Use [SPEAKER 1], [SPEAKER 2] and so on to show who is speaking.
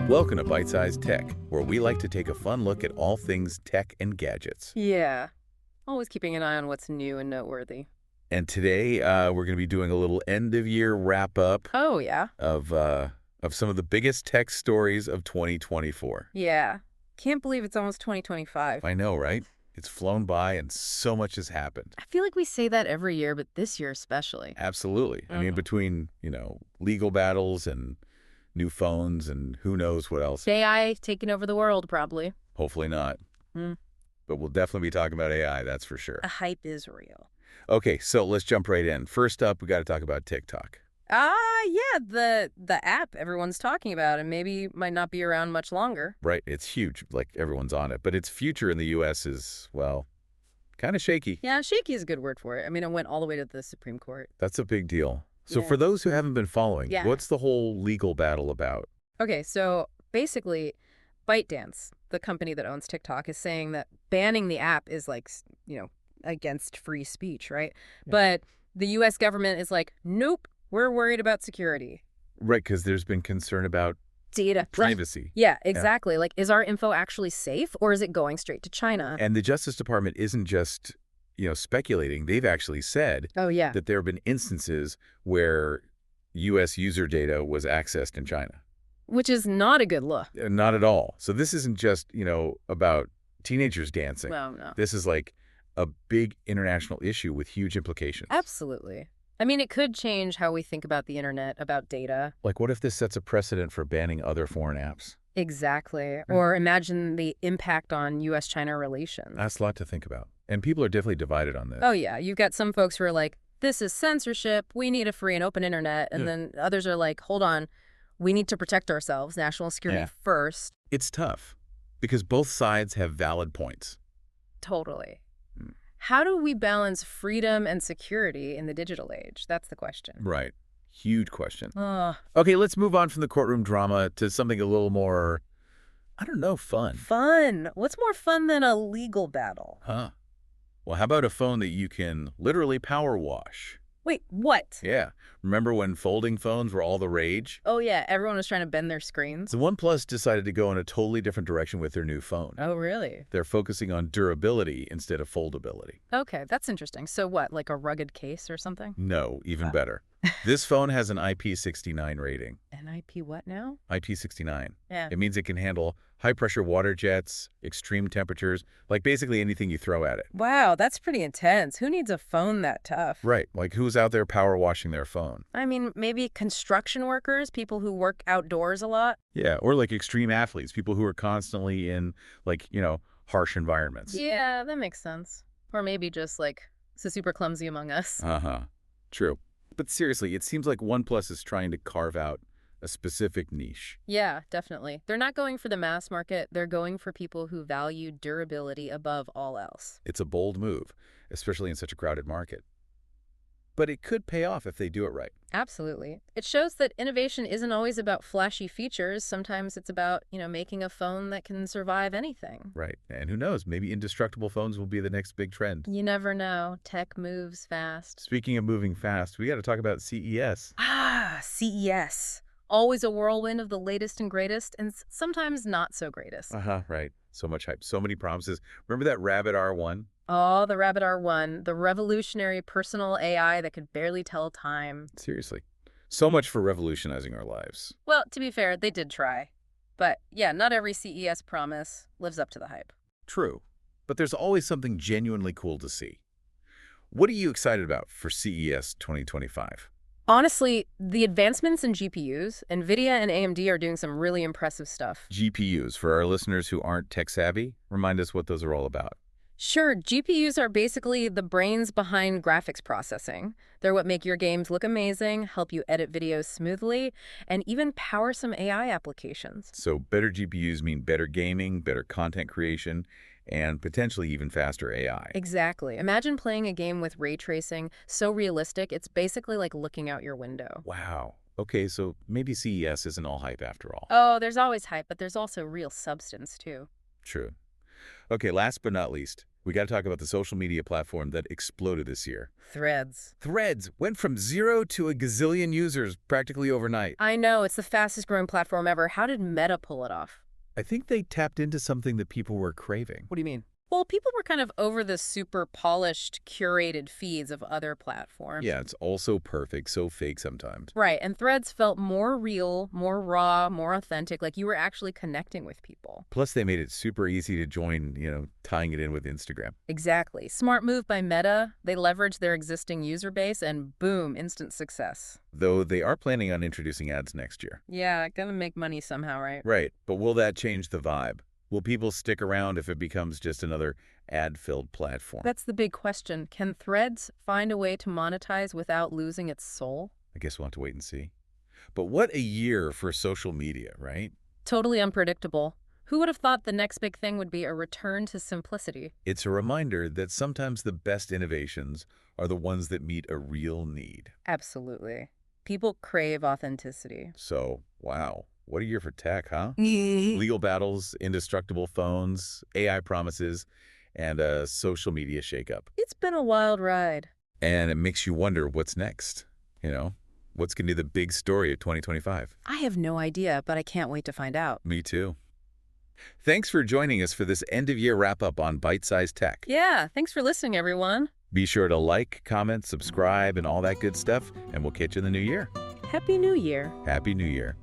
[SPEAKER 1] Welcome to Byte-Sized Tech, where we like to take a fun look at all things tech and gadgets.
[SPEAKER 2] Yeah, always keeping an eye on what's new and noteworthy.
[SPEAKER 1] And today, we're going to be doing a little end-of-year wrap-up
[SPEAKER 2] Oh, yeah?
[SPEAKER 1] of some of the biggest tech stories of 2024.
[SPEAKER 2] Yeah. Can't believe it's almost 2025.
[SPEAKER 1] I know, right? It's flown by and so much has happened.
[SPEAKER 2] I feel like we say that every year, but this year especially.
[SPEAKER 1] Absolutely. I mean, between, legal battles and new phones and who knows what else.
[SPEAKER 2] AI taking over the world, probably.
[SPEAKER 1] Hopefully not.
[SPEAKER 2] Mm.
[SPEAKER 1] But we'll definitely be talking about AI, that's for sure.
[SPEAKER 2] The hype is real.
[SPEAKER 1] Okay, so let's jump right in. First up, we got to talk about TikTok.
[SPEAKER 2] Yeah, the app everyone's talking about and maybe might not be around much longer.
[SPEAKER 1] Right, it's huge, like everyone's on it. But its future in the U.S. is, well, kind of shaky.
[SPEAKER 2] Yeah, shaky is a good word for it. I mean, it went all the way to the Supreme Court.
[SPEAKER 1] That's a big deal. So
[SPEAKER 2] Yeah.
[SPEAKER 1] for those who haven't been following,
[SPEAKER 2] Yeah.
[SPEAKER 1] what's the whole legal battle about?
[SPEAKER 2] Okay, so basically, ByteDance, the company that owns TikTok, is saying that banning the app is like, against free speech, right?
[SPEAKER 1] Yeah.
[SPEAKER 2] But the U.S. government is like, nope, we're worried about security.
[SPEAKER 1] Right, because there's been concern about
[SPEAKER 2] Data.
[SPEAKER 1] privacy.
[SPEAKER 2] Yeah, exactly. Like, is our info actually safe or is it going straight to China?
[SPEAKER 1] And the Justice Department isn't just, speculating. They've actually said
[SPEAKER 2] Oh, yeah.
[SPEAKER 1] that there have been instances where U.S. user data was accessed in China.
[SPEAKER 2] Which is not a good look.
[SPEAKER 1] Not at all. So this isn't just, about teenagers dancing.
[SPEAKER 2] No.
[SPEAKER 1] This is like a big international issue with huge implications.
[SPEAKER 2] Absolutely. I mean, it could change how we think about the internet, about data.
[SPEAKER 1] Like, what if this sets a precedent for banning other foreign apps?
[SPEAKER 2] Exactly. Or imagine the impact on U.S.-China relations.
[SPEAKER 1] That's a lot to think about. And people are definitely divided on this.
[SPEAKER 2] Oh, yeah. You've got some folks who are like, this is censorship. We need a free and open internet. And then others are like, hold on. We need to protect ourselves, national security first.
[SPEAKER 1] It's tough because both sides have valid points.
[SPEAKER 2] Totally. How do we balance freedom and security in the digital age? That's the question.
[SPEAKER 1] Right. Huge question.
[SPEAKER 2] Ugh.
[SPEAKER 1] Okay, let's move on from the courtroom drama to something a little more, I don't know, fun.
[SPEAKER 2] Fun. What's more fun than a legal battle?
[SPEAKER 1] Huh. Well, how about a phone that you can literally power wash?
[SPEAKER 2] Wait, what?
[SPEAKER 1] Yeah. Remember when folding phones were all the rage?
[SPEAKER 2] Oh, yeah. Everyone was trying to bend their screens.
[SPEAKER 1] So OnePlus decided to go in a totally different direction with their new phone.
[SPEAKER 2] Oh, really?
[SPEAKER 1] They're focusing on durability instead of foldability.
[SPEAKER 2] Okay, that's interesting. So what, like a rugged case or something?
[SPEAKER 1] No, even better. This phone has an IP69 rating.
[SPEAKER 2] An IP what now?
[SPEAKER 1] IP69.
[SPEAKER 2] Yeah.
[SPEAKER 1] It means it can handle high-pressure water jets, extreme temperatures, like basically anything you throw at it.
[SPEAKER 2] Wow, that's pretty intense. Who needs a phone that tough?
[SPEAKER 1] Right. Like who's out there power washing their phone?
[SPEAKER 2] I mean, maybe construction workers, people who work outdoors a lot.
[SPEAKER 1] Yeah, or like extreme athletes, people who are constantly in like, harsh environments.
[SPEAKER 2] Yeah, that makes sense. Or maybe just like the super clumsy among us.
[SPEAKER 1] Uh-huh. True. But seriously, it seems like OnePlus is trying to carve out a specific niche.
[SPEAKER 2] Yeah, definitely. They're not going for the mass market. They're going for people who value durability above all else.
[SPEAKER 1] It's a bold move, especially in such a crowded market. But it could pay off if they do it right.
[SPEAKER 2] Absolutely. It shows that innovation isn't always about flashy features. Sometimes it's about, making a phone that can survive anything.
[SPEAKER 1] Right. And who knows, maybe indestructible phones will be the next big trend.
[SPEAKER 2] You never know. Tech moves fast.
[SPEAKER 1] Speaking of moving fast, we got to talk about CES.
[SPEAKER 2] CES. Always a whirlwind of the latest and greatest, and sometimes not so greatest.
[SPEAKER 1] Right. So much hype, so many promises. Remember that Rabbit R1?
[SPEAKER 2] Oh, the Rabbit R1, the revolutionary personal AI that could barely tell time.
[SPEAKER 1] Seriously. So much for revolutionizing our lives.
[SPEAKER 2] Well, to be fair, they did try. But yeah, not every CES promise lives up to the hype.
[SPEAKER 1] True. But there's always something genuinely cool to see. What are you excited about for CES 2025?
[SPEAKER 2] Honestly, the advancements in GPUs, NVIDIA and AMD are doing some really impressive stuff.
[SPEAKER 1] GPUs, for our listeners who aren't tech-savvy, remind us what those are all about.
[SPEAKER 2] Sure, GPUs are basically the brains behind graphics processing. They're what make your games look amazing, help you edit videos smoothly, and even power some AI applications.
[SPEAKER 1] So better GPUs mean better gaming, better content creation, and potentially even faster AI.
[SPEAKER 2] Exactly. Imagine playing a game with ray tracing, so realistic, it's basically like looking out your window.
[SPEAKER 1] Wow. Okay, so maybe CES isn't all hype after all.
[SPEAKER 2] Oh, there's always hype, but there's also real substance, too.
[SPEAKER 1] True. Okay, last but not least, we got to talk about the social media platform that exploded this year.
[SPEAKER 2] Threads.
[SPEAKER 1] Threads went from 0 to a gazillion users practically overnight.
[SPEAKER 2] I know, it's the fastest growing platform ever. How did Meta pull it off?
[SPEAKER 1] I think they tapped into something that people were craving.
[SPEAKER 2] What do you mean? Well, people were kind of over the super polished, curated feeds of other platforms.
[SPEAKER 1] Yeah, it's all so perfect, so fake sometimes.
[SPEAKER 2] Right, and Threads felt more real, more raw, more authentic, like you were actually connecting with people.
[SPEAKER 1] Plus, they made it super easy to join, tying it in with Instagram.
[SPEAKER 2] Exactly. Smart move by Meta. They leveraged their existing user base and boom, instant success.
[SPEAKER 1] Though they are planning on introducing ads next year.
[SPEAKER 2] Yeah, gonna make money somehow, right?
[SPEAKER 1] Right, but will that change the vibe? Will people stick around if it becomes just another ad-filled platform?
[SPEAKER 2] That's the big question. Can Threads find a way to monetize without losing its soul?
[SPEAKER 1] I guess we'll have to wait and see. But what a year for social media, right?
[SPEAKER 2] Totally unpredictable. Who would have thought the next big thing would be a return to simplicity?
[SPEAKER 1] It's a reminder that sometimes the best innovations are the ones that meet a real need.
[SPEAKER 2] Absolutely. People crave authenticity.
[SPEAKER 1] So, wow, what a year for tech, huh? Legal battles, indestructible phones, AI promises, and a social media shakeup.
[SPEAKER 2] It's been a wild ride.
[SPEAKER 1] And it makes you wonder what's next. What's going to be the big story of 2025?
[SPEAKER 2] I have no idea, but I can't wait to find out.
[SPEAKER 1] Me too. Thanks for joining us for this end-of-year wrap-up on Byte-Sized Tech.
[SPEAKER 2] Yeah, thanks for listening, everyone.
[SPEAKER 1] Be sure to like, comment, subscribe, and all that good stuff, and we'll catch you in the new year.
[SPEAKER 2] Happy New Year.
[SPEAKER 1] Happy New Year.